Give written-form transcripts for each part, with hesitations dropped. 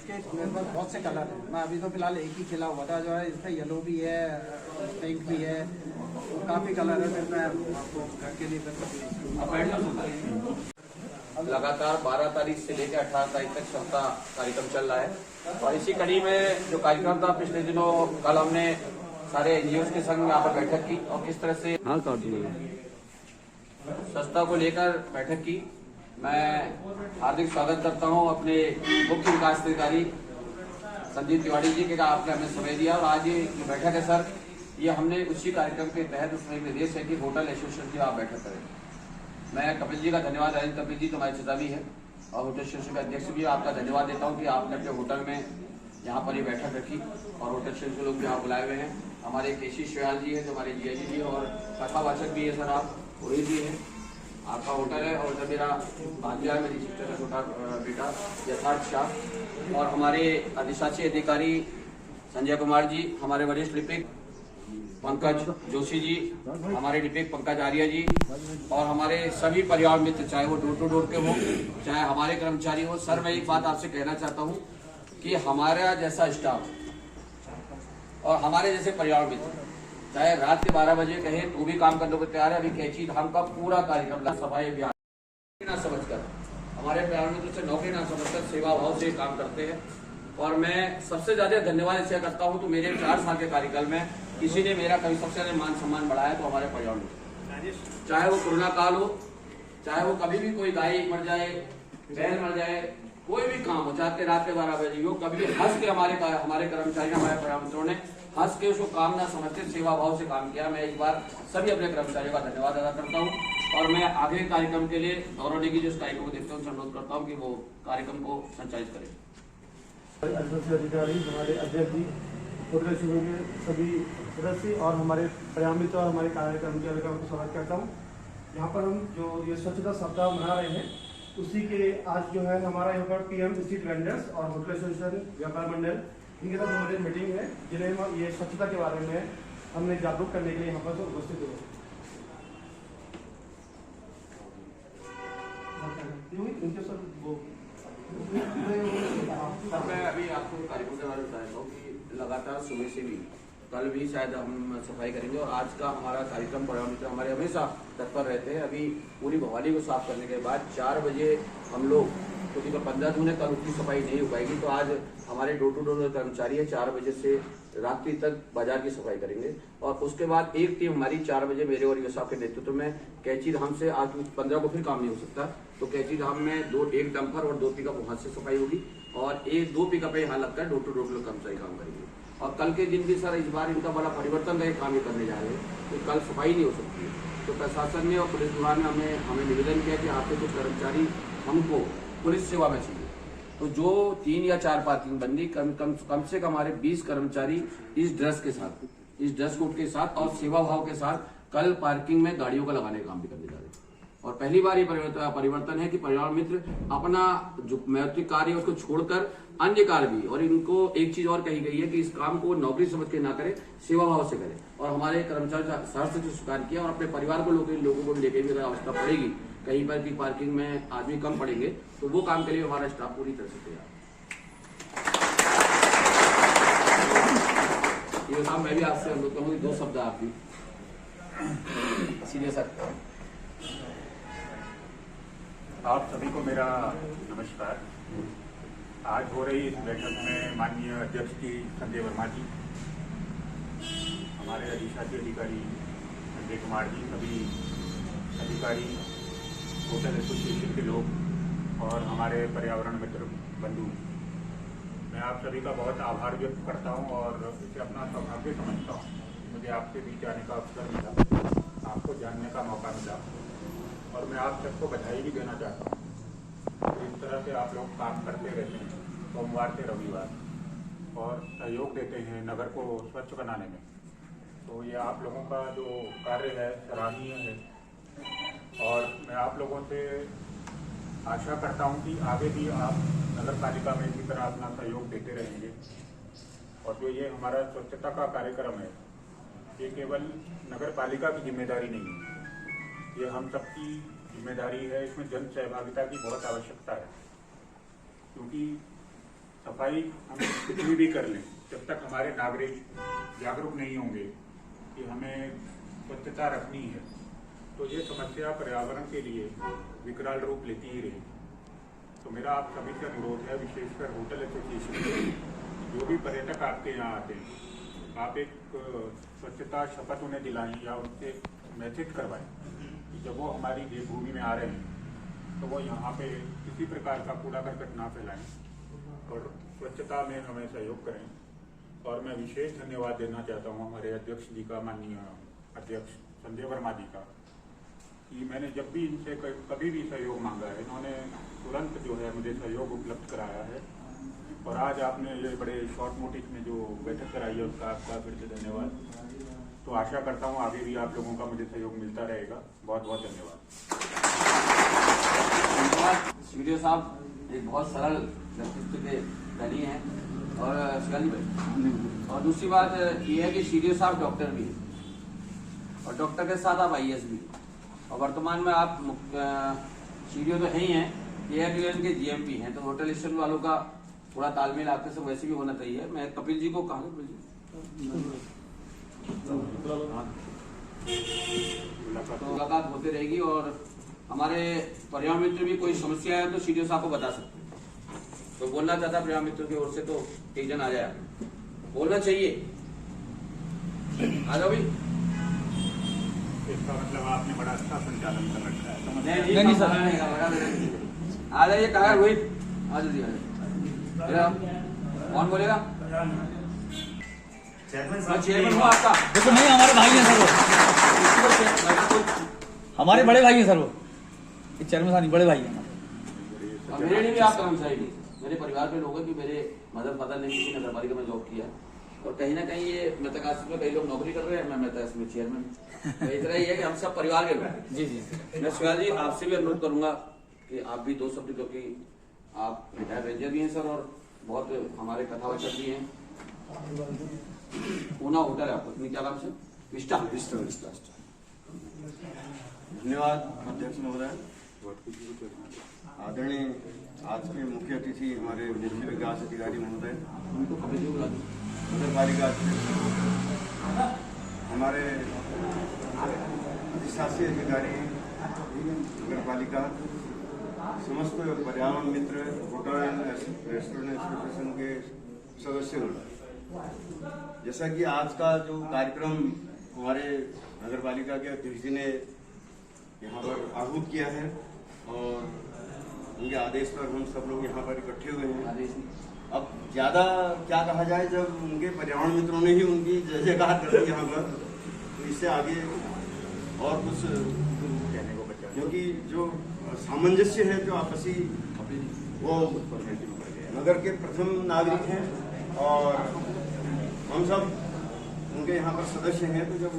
इसके मेरे पास बहुत से कलर हैं। मैं अभी तो फिलहाल एक ही खिला हुआ था जो है, इसका येलो भी है, पिंक भी है, काफ़ी कलर है। फिर मैं आपको घर के लिए लगातार 12 तारीख से लेकर 18 तारीख तक क्षमता कार्यक्रम चल रहा है और इसी कड़ी में जो कार्यक्रम था पिछले दिनों कल हमने सारे एनजीओ के संग यहाँ पर बैठक की और किस तरह से स्वच्छता को लेकर बैठक की। मैं हार्दिक स्वागत करता हूँ अपने मुख्य विकास अधिकारी संदीप तिवारी जी के, आपने हमें समय दिया और आज ये बैठक है सर, ये हमने उसी कार्यक्रम के तहत उसमें निर्देश है कि होटल एसोसिएशन की आप बैठक करें। मैं कपिल जी का धन्यवाद, अरविंद कपिल जी तो हमारे चिता भी है और होटल एसोसिएशन के अध्यक्ष भी आपका धन्यवाद देता हूँ कि आपने अपने होटल में यहाँ पर ये बैठक रखी और होटल एसोसिएशन के लोग यहाँ बुलाए हुए हैं। हमारे केसी श्याल जी है जो हमारे जीआईजी जी और कथावाचक भी है सर, आप वही भी हैं, आपका होटल है और जब मेरा भांजा है, मेरी सिस्टर का छोटा बेटा यथार्थ शाह और हमारे अधिशासी अधिकारी संजय कुमार जी, हमारे वरिष्ठ लिपिक पंकज जोशी जी, हमारे लिपिक पंकज आर्य जी और हमारे सभी परिवार मित्र, चाहे वो डोर टू डोर के हो चाहे हमारे कर्मचारी हो। सर मैं एक बात आपसे कहना चाहता हूँ कि हमारा जैसा स्टाफ और हमारे जैसे परिवार मित्र चाहे रात के 12 बजे कहे तो भी काम करने को तैयार है। अभी कैची धाम का पूरा कार्यक्रम सफाई अभियान ना समझकर हमारे परिवार मित्र से नौकरी ना समझकर सेवा भाव से काम करते हैं और मैं सबसे ज्यादा धन्यवाद इसलिए करता हूँ तो मेरे 4 साल के कार्यकाल में किसी ने मेरा कभी सबसे ज्यादा मान सम्मान बढ़ाया तो हमारे परिवार में, चाहे वो कोरोना काल हो, चाहे वो कभी भी कोई गाय मर जाए, बैल मर जाए, कोई भी काम हो, चाहे रात के 12 बजे हो, कभी भी हंस के हमारे कर्मचारी हमारे परिवार मित्रों ने हंस के उसको काम ना समझते सेवा भाव से काम किया। मैं एक बार सभी अपने कर्मचारियों का धन्यवाद अदा करता हूँ और मैं आगे कार्यक्रम के लिए गौरव की जो इस कार्यक्रम को देखते हैं उनसे अनुरोध करता हूँ कि वो कार्यक्रम को संचालित करें। अधिकारी हमारे अध्यक्ष जी, होटल शिविर के सभी सदस्य और हमारे परिवार मित्र और हमारे कर्मचारियों का स्वागत करता हूँ। यहाँ पर हम जो ये स्वच्छता सप्ताह मना रहे हैं उसी के आज जो है हमारा यहाँ पर पीएम स्ट्रीट वेंडर्स और होटल एसोसिएशन व्यापार मंडल इनके साथ हमारी मीटिंग है जिन्हें हम ये स्वच्छता के बारे में हमने जागरूक करने के लिए यहाँ पर उपस्थित हुए। मैं अभी आपको कार्यक्रम के बारे में बताता हूँ कि लगातार सुबह से भी कल भी शायद हम सफाई करेंगे और आज का हमारा कार्यक्रम परिवार मित्र हमारे हमेशा तत्पर रहते हैं। अभी पूरी भवाली को साफ करने के बाद 4 बजे हम लोग, क्योंकि तो 15 जून है कल उसकी सफाई नहीं हो पाएगी तो आज हमारे डोर टू डोर कर्मचारी है 4 बजे से रात्रि तक बाजार की सफाई करेंगे और उसके बाद एक टीम हमारी 4 बजे मेरे और ये साहब के नेतृत्व में कैची धाम से, आज 15 को फिर काम नहीं हो सकता तो कैची धाम में एक डंपर और 2 पिकअप वहां से सफाई होगी और 2 पिकअप यहाँ लगकर डोर टू डोर कर्मचारी काम करेंगे। और कल के दिन भी सर इस बार इनका बड़ा परिवर्तन है, काम ये करने जा रहे हैं तो कल सफाई नहीं हो सकती है तो प्रशासन ने और पुलिस विभाग ने हमें निवेदन किया कि आपके कुछ कर्मचारी हमको पुलिस सेवा में चाहिए तो जो 3 या 4 पार्किंग बंदी कम से कम हमारे 20 कर्मचारी इस ड्रेस के साथ, इस ड्रेस कोड के साथ और सेवा भाव के साथ कल पार्किंग में गाड़ियों का लगाने का काम भी करने जा रहे हैं। और पहली बार ये परिवर्तन है कि परिवार मित्र अपना जो महत्व कार्य है उसको छोड़कर अन्य कार्य भी, और इनको एक चीज और कही गई है कि इस काम को नौकरी समझ के ना करें, सेवा भाव से करें। और हमारे कर्मचारी सहर्ष से स्वीकार किया और अपने परिवार को लोगों को लेकर भी अगर आवश्यकता पड़ेगी कहीं पर की पार्किंग में आदमी कम पड़ेंगे तो वो काम के लिए हमारा स्टाफ पूरी तरह से तैयार है। ये काम मैं भी आपसे अनुरोध करूंगी 2 शब्द आप भी सीधे सर। आप सभी को मेरा नमस्कार। आज हो रही इस बैठक में माननीय अध्यक्ष जी संजय वर्मा जी, हमारे अधिशासी अधिकारी संजय कुमार जी, सभी अधिकारी, होटल एसोसिएशन के लोग और हमारे पर्यावरण मित्र बंधु, मैं आप सभी का बहुत आभार व्यक्त करता हूं और इसे अपना सौभाग्य समझता हूं। मुझे आपके बीच आने का अवसर मिला, आपको जानने का मौका मिला और मैं आप सबको बधाई भी देना चाहता हूँ। इस तरह से आप लोग काम करते रहते हैं सोमवार से रविवार और सहयोग देते हैं नगर को स्वच्छ बनाने में, तो ये आप लोगों का जो कार्य है सराहनीय है और मैं आप लोगों से आशा करता हूं कि आगे भी आप नगर पालिका में इसी तरह अपना सहयोग देते रहेंगे। और जो ये हमारा स्वच्छता का कार्यक्रम है ये केवल नगर पालिका की जिम्मेदारी नहीं है, ये हम सबकी जिम्मेदारी है। इसमें जन सहभागिता की बहुत आवश्यकता है क्योंकि सफाई हम कितनी भी कर लें, जब तक हमारे नागरिक जागरूक नहीं होंगे कि हमें स्वच्छता रखनी है, तो ये समस्या पर्यावरण के लिए विकराल रूप लेती ही रहेगी। तो मेरा आप सभी से अनुरोध है, विशेषकर होटल एसोसिएशन के जो भी पर्यटक आपके यहाँ आते हैं, आप एक स्वच्छता शपथ उन्हें दिलाएं या उनसे मैसेज करवाएं कि जब वो हमारी देवभूमि में आ रहे हैं तो वो यहाँ पे किसी प्रकार का कूड़ा करकट ना फैलाएं और स्वच्छता में हमें सहयोग करें। और मैं विशेष धन्यवाद देना चाहता हूँ हमारे अध्यक्ष जी का, माननीय अध्यक्ष संजय वर्मा जी का, कि मैंने जब भी इनसे कभी भी सहयोग मांगा है, इन्होंने तुरंत जो है मुझे सहयोग उपलब्ध कराया है। और आज आपने ये बड़े शॉर्ट नोटिस में जो बैठक कराई है उसका आपका फिर से धन्यवाद। तो आशा करता हूँ आगे भी आप लोगों का मुझे सहयोग मिलता रहेगा। बहुत बहुत धन्यवाद। वीडियो साहब एक बहुत सरल व्यक्तित्व के धनी हैं और शिवाजी भाई, और दूसरी बात ये है कि शीडियो साहब डॉक्टर भी हैं और डॉक्टर के साथ आप IAS भी, और वर्तमान में आप शीडियो तो है ही हैं, AIPN के GMP हैं। तो होटल स्टेशन वालों का थोड़ा तालमेल आपके से वैसे भी होना चाहिए। मैं कपिल जी को कहा, तो मुलाकात होती रहेगी और हमारे पर्यावरण मित्र भी कोई समस्या है तो शीडियो साहब को बता सकते हैं। तो बोलना चाहता पर्यावरण मित्रों की ओर से तो एक जन आ जाए, बोलना चाहिए, आ जाओ भी। इसका मतलब आपने बड़ा अच्छा संचालन कर रखा है। नहीं सर, आ जाइए। कहा है रोहित, आ जल्दी आ जाइए। कौन बोलेगा? चेयरमैन हूँ आपका। देखो नहीं, हमारे भाई हैं सर, वो हमारे बड़े भाई हैं सर, वो चेयरमैन साहब बड़े भाई हैं हमारे। और मेरे लिए भी आप कर्मचारी नहीं, मेरे परिवार के लोग हैं कि मेरे मदर पता नहीं किसी नगर पालिका में जॉब किया और कहीं ना कहीं ये मेहता में कई लोग नौकरी कर रहे हैं, मैं मेहता में चेयरमैन। तो इतना ही है कि हम सब परिवार के लोग। जी जी मैं शिवाजी जी आपसे भी अनुरोध करूंगा कि आप भी दो शब्द, क्योंकि आप रिटायर्ड रेंजर भी हैं सर और बहुत हमारे कथावचक भी हैं। पूना होटल है आपको, क्या नाम से? विस्टा। धन्यवाद अध्यक्ष महोदय। आदरणीय आज के मुख्य अतिथि हमारे मुख्य विकास अधिकारी महोदय, नगर पालिका हमारे अधिशासी अधिकारी नगर पालिका, समस्त पर्यावरण मित्र, होटल एंड रेस्टोरेंट एसोसिएशन के सदस्यों, जैसा कि आज का जो कार्यक्रम हमारे नगर पालिका के अध्यक्ष जी ने यहाँ पर आहूत किया है और उनके आदेश पर हम सब लोग यहाँ पर इकट्ठे हुए हैं। अब ज्यादा क्या कहा जाए, जब उनके पर्यावरण मित्रों ने ही उनकी जय जयकार कर दी यहाँ पर, तो इससे आगे और कुछ कहने को बचा, क्योंकि जो सामंजस्य है जो आपसी, वो नगर के प्रथम नागरिक हैं और हम सब उनके यहाँ पर सदस्य हैं। तो जब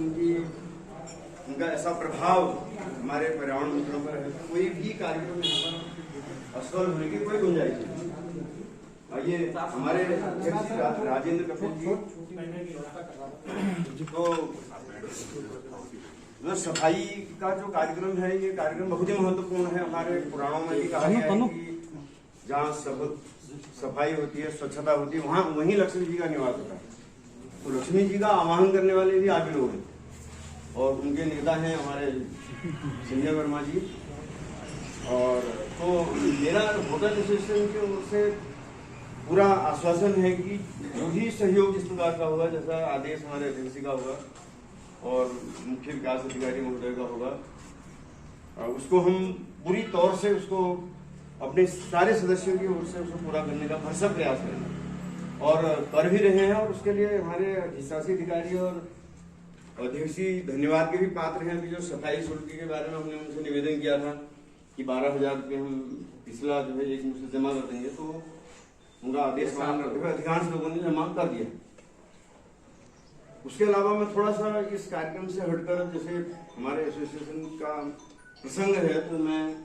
उनका ऐसा प्रभाव हमारे पर्यावरण मित्रों पर है, तो कोई भी कार्यक्रम यहाँ पर असफल होने की कोई गुंजाइश नहीं। आइए हमारे अध्यक्ष राजेंद्र कपूर जी, तो सफाई का जो कार्यक्रम है, ये कार्यक्रम बहुत ही महत्वपूर्ण है। हमारे पुराणों में भी कहा गया है कि जहाँ सफाई होती है, स्वच्छता होती है, वहाँ वहीं लक्ष्मी जी का निवास होता है। तो लक्ष्मी जी का आवाहन करने वाले भी आप लोग हैं और उनके नेता हैं हमारे संजय वर्मा जी। और तो मेरा होटल एसोसिएशन की ओर से पूरा आश्वासन है कि जो भी सहयोग इस प्रकार का होगा, जैसा आदेश हमारे अध्यक्ष जी का होगा और मुख्य विकास अधिकारी महोदय का होगा, उसको हम पूरी तौर से उसको अपने सारे सदस्यों की ओर से उसको पूरा करने का भरसक प्रयास करेंगे और कर भी रहे हैं। और उसके लिए हमारे अधिशासी अधिकारी और अध्यक्ष जी धन्यवाद के भी पात्र हैं। अभी जो सफाई शुल्क के बारे में हमने उनसे निवेदन किया था कि 12,000 रुपये हम पिछला जो है एक मुश्त जमा कर देंगे, तो उनका आदेश पालन करते हुए अधिकांश लोगों ने जमा कर दिया। उसके अलावा मैं थोड़ा सा इस कार्यक्रम से हटकर, जैसे हमारे एसोसिएशन का प्रसंग है, तो मैं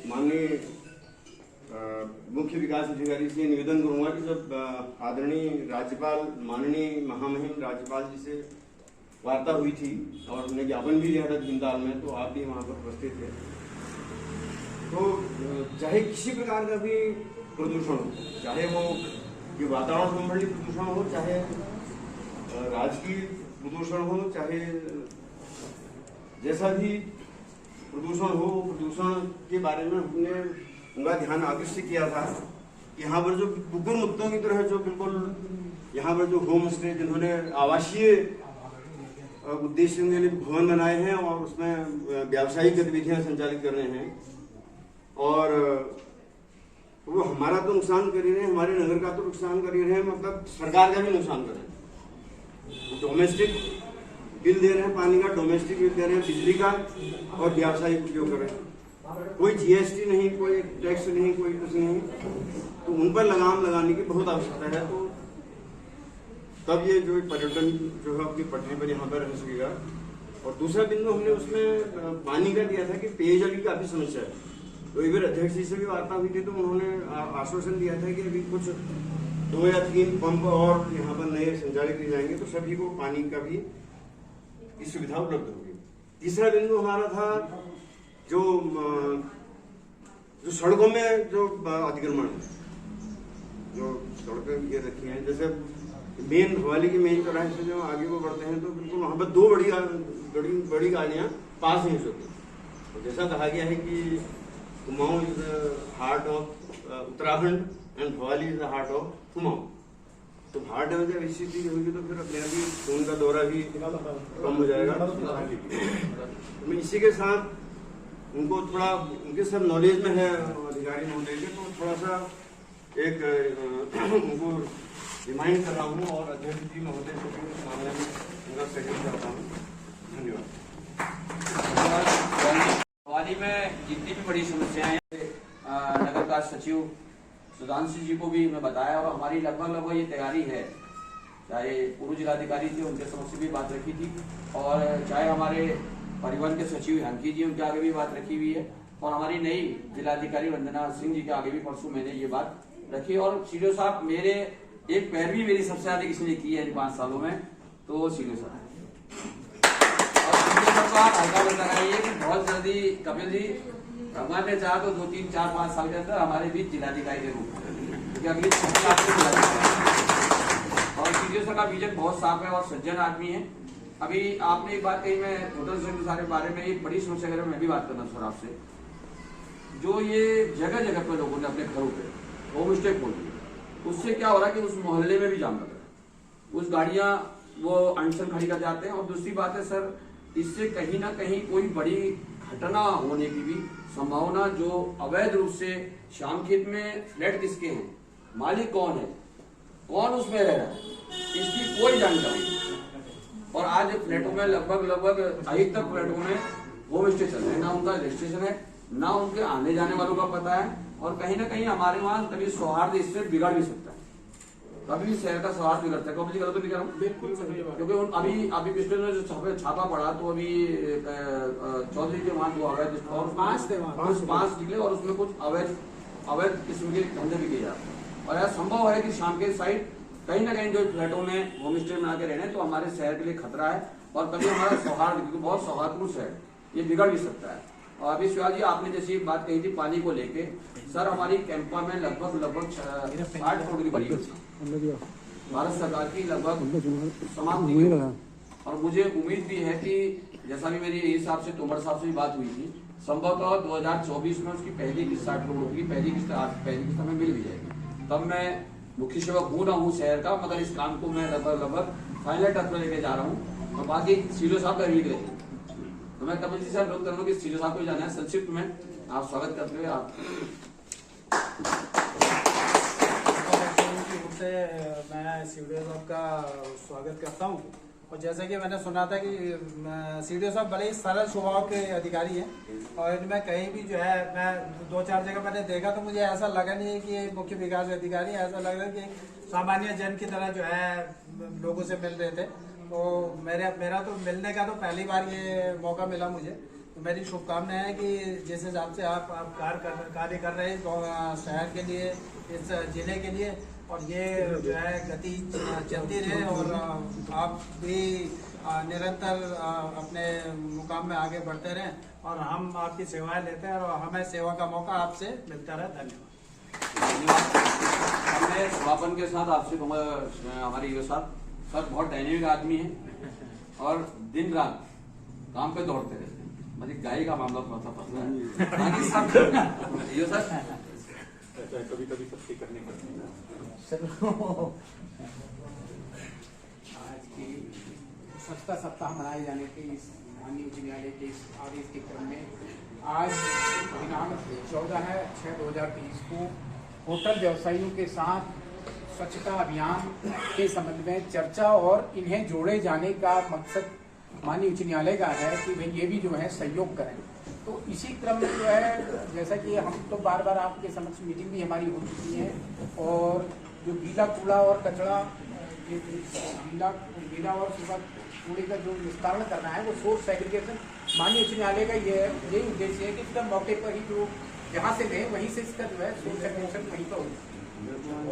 माननीय मुख्य विकास अधिकारी से निवेदन करूंगा कि जब आदरणीय राज्यपाल, माननीय महामहिम राज्यपाल जी से वार्ता हुई थी और हमने ज्ञापन भी दिया था भीमताल में, तो आप भी वहां पर उपस्थित थे। तो चाहे किसी प्रकार का भी प्रदूषण हो, चाहे वो ये वातावरण संबंधी प्रदूषण हो, चाहे राजकीय प्रदूषण हो, चाहे जैसा भी प्रदूषण हो, प्रदूषण के बारे में हमने उनका ध्यान आकर्षित किया था। यहाँ पर जो कुकुर मुक्तों की तरह जो बिल्कुल यहाँ पर जो होम स्टे, जिन्होंने आवासीय उद्देश्यों के लिए भवन बनाए हैं और उसमें व्यावसायिक गतिविधियां संचालित कर रहे हैं, और वो हमारा तो नुकसान कर ही रहे हैं, हमारे नगर का तो नुकसान कर ही रहे हैं, मतलब सरकार का भी नुकसान कर रहे हैं। डोमेस्टिक बिल दे रहे हैं, पानी का डोमेस्टिक बिल दे रहे हैं, बिजली का, और व्यावसायिक उपयोग कर रहे हैं। कोई जीएसटी नहीं, कोई टैक्स नहीं, कोई कुछ नहीं, तो उन पर लगाम लगाने की बहुत आवश्यकता है। तो तब ये जो पर्यटन जो है अपनी पटरी पर यहाँ पर रह सकेगा। और दूसरा बिंदु हमने उसमें पानी का दिया था कि पेयजल की काफी समस्या है। तो एक बार अध्यक्ष जी से भी वार्ता हुई थी, तो उन्होंने आश्वासन दिया था कि अभी कुछ 2 या 3 पंप और यहाँ पर नए संचालित किए जाएंगे, तो सभी को पानी का भी की सुविधा उपलब्ध होगी। तीसरा बिंदु हमारा था जो सड़कों में जो अतिक्रमण है, जो सड़कें ये रखी हैं, जैसे मेन भवाली की मेन चौराहे से जो आगे को बढ़ते हैं, तो बिल्कुल वहाँ पर 2 बड़ी गाड़ियाँ पास नहीं होती। तो जैसा कहा गया है कि Kumaon is the heart of Uttarakhand and Bhowali is the heart of Kumaon. तो हार्ट में जब ऐसी चीज होगी तो फिर अपने आप ही खून का दौरा भी कम हो जाएगा। तो मैं इसी के साथ उनको थोड़ा, उनके सब नॉलेज में है, अधिकारी नॉलेज है, तो थोड़ा सा एक उनको रिमाइंड कर रहा हूँ, और अध्यक्ष जी महोदय से भी इस मामले में उनका सहयोग करता हूँ। धन्यवाद। भवाली में जितनी भी बड़ी समस्याएं हैं, नगर का सचिव सुधांशु जी को भी मैं बताया, और हमारी लगभग ये तैयारी है। चाहे पूर्व जिलाधिकारी थे, उनके समक्ष भी बात रखी थी, और चाहे हमारे परिवहन के सचिव हंकी जी, उनके आगे भी बात रखी हुई है, और हमारी नई जिलाधिकारी वंदना सिंह जी के आगे भी परसों मैंने ये बात रखी। और सीडीओ साहब, मेरे एक पैरवी मेरी सबसे अधिक इसने की है इन 5 सालों में, तो सीडीओ साहब और सीडीओ साहब को आप हल्का मत लगाइए कि बहुत जल्दी कपिल जी भगवान ने चाहा तो 2, 3, 4, 5 साल के अंदर हमारे बीच जिलाधिकारी के रूप में, क्योंकि अगली 6 साल से जिलाधिकारी, और सीडीओ साहब का विजन बहुत साफ है और सज्जन आदमी है। अभी आपने एक बात कही, मैं होटल से सारे बारे में एक बड़ी समस्या के बारे में मैं भी बात करना सर आपसे। जो ये जगह जगह पे लोगों ने अपने घरों पे होम स्टे खोल दिए, उससे क्या हो रहा है कि उस मोहल्ले में भी जाम लग रहा है, उस गाड़ियां वो अनशन खड़ी कर जाते हैं। और दूसरी बात है सर, इससे कहीं ना कहीं कोई बड़ी घटना होने की भी संभावना, जो अवैध रूप से शामखेत में फ्लैट किसके हैं, मालिक कौन है, कौन उसमें रह रहा है, इसकी कोई जानकारी नहीं। और आज फ्लैटों में लगभग अधिकतर फ्लैटों में होम स्टे चल रहे हैं, ना उनका रजिस्ट्रेशन है, ना उनके आने जाने वालों का पता है, और कहीं ना कहीं हमारे वहाँ कभी सौहार्द इससे बिगड़ भी सकता है, कभी भी शहर का सौहार्द बिगड़ता है। कभी गलत तो नहीं कर रहा हूँ, बिल्कुल सही बात। क्योंकि अभी पिछले दिनों जो छापा पड़ा, तो अभी चौधरी के वहाँ 2 अवैध 5 निकले, और उसमें कुछ अवैध किस्म के धंधे भी किए जाते हैं। और ऐसा संभव है कि शाम के साइड कहीं ना कहीं जो फ्लैटों में होम स्टे बना के रहने, तो हमारे शहर के लिए खतरा है, और कभी हमारा सौहार्द, क्योंकि बहुत सौहार्दपूर्ण शहर, ये बिगड़ भी सकता है। और अभी शिवाजी, आपने जैसी बात कही थी पानी को लेके, सर हमारी कैंपा में लगभग 60 करोड़ की बड़ी भारत सरकार की लगभग समाप्ति। और मुझे उम्मीद भी है कि जैसा भी मेरी हिसाब से तोमर साहब से भी बात हुई थी, संभवतः 2024 में उसकी पहली किस्त 60 करोड़ की पहली किस्त हमें मिल भी जाएगी। तब मैं मुख्य सेवक हूँ ना हूँ शहर का, मगर इस काम को मैं लगभग फाइनल टच पर लेके जा रहा हूँ। और बाकी सीडीओ साहब का रीड रहे, तो मैं कपिल जी से अनुरोध करूंगा कि सीडीओ साहब को जाना है संक्षिप्त में आप स्वागत करते हुए आप। मैं सीडीओ साहब का स्वागत करता हूँ। और जैसे कि मैंने सुना था कि सीडीओ साहब बड़े ही सरल स्वभाव के अधिकारी हैं, और इनमें कहीं भी जो है, मैं 2-4 जगह मैंने देखा, तो मुझे ऐसा लगा नहीं है कि ये मुख्य विकास अधिकारी, ऐसा लग रहा है कि सामान्य जन की तरह जो है लोगों से मिल रहे थे। तो मेरा तो मिलने का तो पहली बार ये मौका मिला मुझे। तो मेरी शुभकामनाएं है कि जिस हिसाब से आप कार्य कर रहे हैं शहर के लिए, इस जिले के लिए, और ये जो है गति चलती रहे, और आप भी निरंतर अपने मुकाम में आगे बढ़ते रहें, और हम आपकी सेवाएं लेते हैं, और हमें सेवा का मौका आपसे मिलता रहे। धन्यवाद। हमने समापन के साथ आपसे हमारे युवा साहब सर बहुत डायनेमिक आदमी है और दिन रात काम पे दौड़ते रहते हैं। मतलब गाय का मामला थोड़ा सा फंसला है बाकी सब युवा सर ऐसा कभी कभी सबसे करने पड़ते हैं। आज की स्वच्छता सप्ताह मनाए जाने के इस माननीय उच्च न्यायालय के इस आदेश के क्रम में आज दिनांक 14/6/2023 को होटल व्यवसायियों के साथ स्वच्छता अभियान के संबंध में चर्चा और इन्हें जोड़े जाने का मकसद माननीय उच्च न्यायालय का है कि भाई ये भी जो है सहयोग करें। तो इसी क्रम में जो है जैसा कि हम तो बार बार आपके समक्ष मीटिंग भी हमारी हो चुकी है और जो गीला कूड़ा और कचरा गीला और सूखा कूड़े का जो निस्तारण करना है वो सोर्स सेग्रीगेशन माननीय उच्च न्यायालय का यही उद्देश्य है कि एकदम मौके पर ही जो जहाँ से ले वहीं से इसका जो है सोर्स सेग्रीगेशन वहीं पर हो।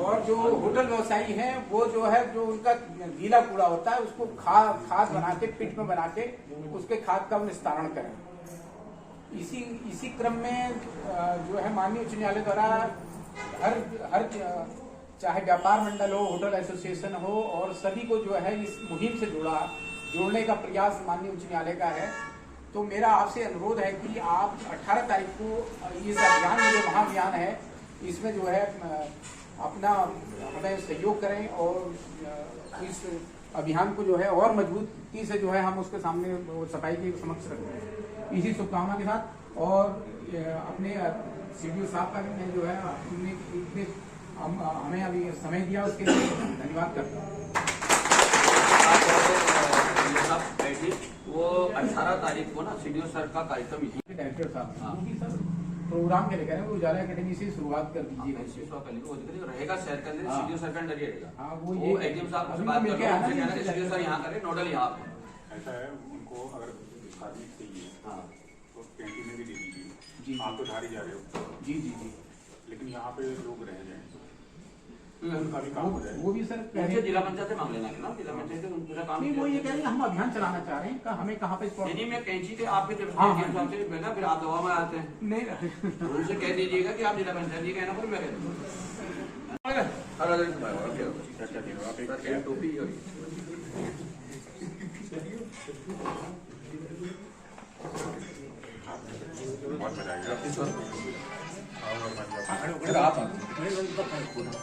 और जो होटल व्यवसायी हैं वो जो है जो उनका गीला कूड़ा होता है उसको खाद बना के पिट में बना के उसके खाद का निस्तारण करें। इसी क्रम में जो है माननीय उच्च न्यायालय द्वारा हर चाहे व्यापार मंडल हो होटल एसोसिएशन हो और सभी को जो है इस मुहिम से जोड़ने का प्रयास माननीय उच्च न्यायालय का है। तो मेरा आपसे अनुरोध है कि आप 18 तारीख को इस अभियान जो महाअभियान है इसमें जो है अपना हमें सहयोग करें और इस अभियान को जो है और मजबूती से जो है हम उसके सामने सफाई के समक्ष रखें। इसी शुभकामना के साथ और अपने सीडीओ साहब का मैं जो है हमें अभी समय दिया उसके लिए धन्यवाद करता हूँ। वो 18 तारीख को ना सीडीओ सर का कार्यक्रम डायरेक्टर साहब सर प्रोग्राम के लेकर वो उजाला अकेडमी से शुरुआत कर दीजिए। रहेगा शहर के अंदर सीडीओ सर का अंडर ही रहेगा। हाँ वो एडीएम साहब से बात करके सीडीओ सर यहाँ करे नोडल यहाँ पे। ऐसा है उनको अगर कार्मिक चाहिए हाँ तो कैंटीन में भी दे दीजिए। जी आप तो धारी जा रहे हो जी जी जी लेकिन यहाँ पे लोग रह जाए उनका भी काम हो जाए। वो भी सर मुझे जिला पंचायत से मांग लेना है ना जिला पंचायत से उनका काम नहीं वो ये कह रहे हैं हम अभियान चलाना चाह रहे हैं हमें कहाँ पे नहीं मैं कैंची के आपके जब हाँ, एडीएम साहब से मिलना फिर आप दवा में आते हैं नहीं उनसे कह दीजिएगा कि आप जिला पंचायत ये कहना पर मैं कह टोपी बहुत मजा आएगा।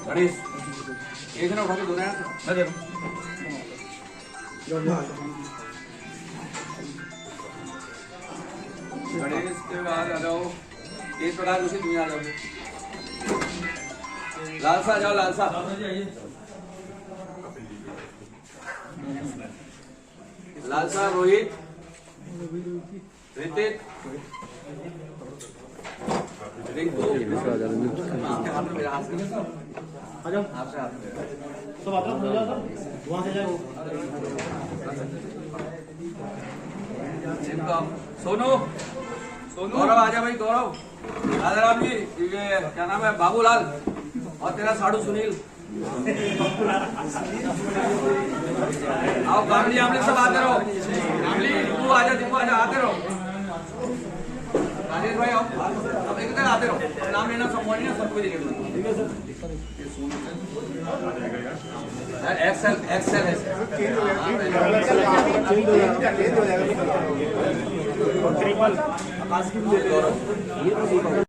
गणेश एक ना उठा के दो ना गणेश के बाद आ जाओ एक प्रकार उसी दुनिया आ जाओ लालसा आ जाओ लालसा लालसा रोहित ऋतिक रिंकू आपके हाथ में मेरा हाथ में आपसे हाथ में सब आप लोग हो जाओ सर वहाँ से जाओ। सोनू गौरव आजा भाई गौरव राजाराम जी ये क्या नाम है बाबूलाल और तेरा साड़ू सुनील आओ कामली आमली सब आते रहो कामली तू आजा दिखो आजा आते रहो राजेश भाई आओ अब एक तरह आते रहो नाम लेना सब बोलना सबको देंगे ठीक है सर एक्सेल एक्सेल है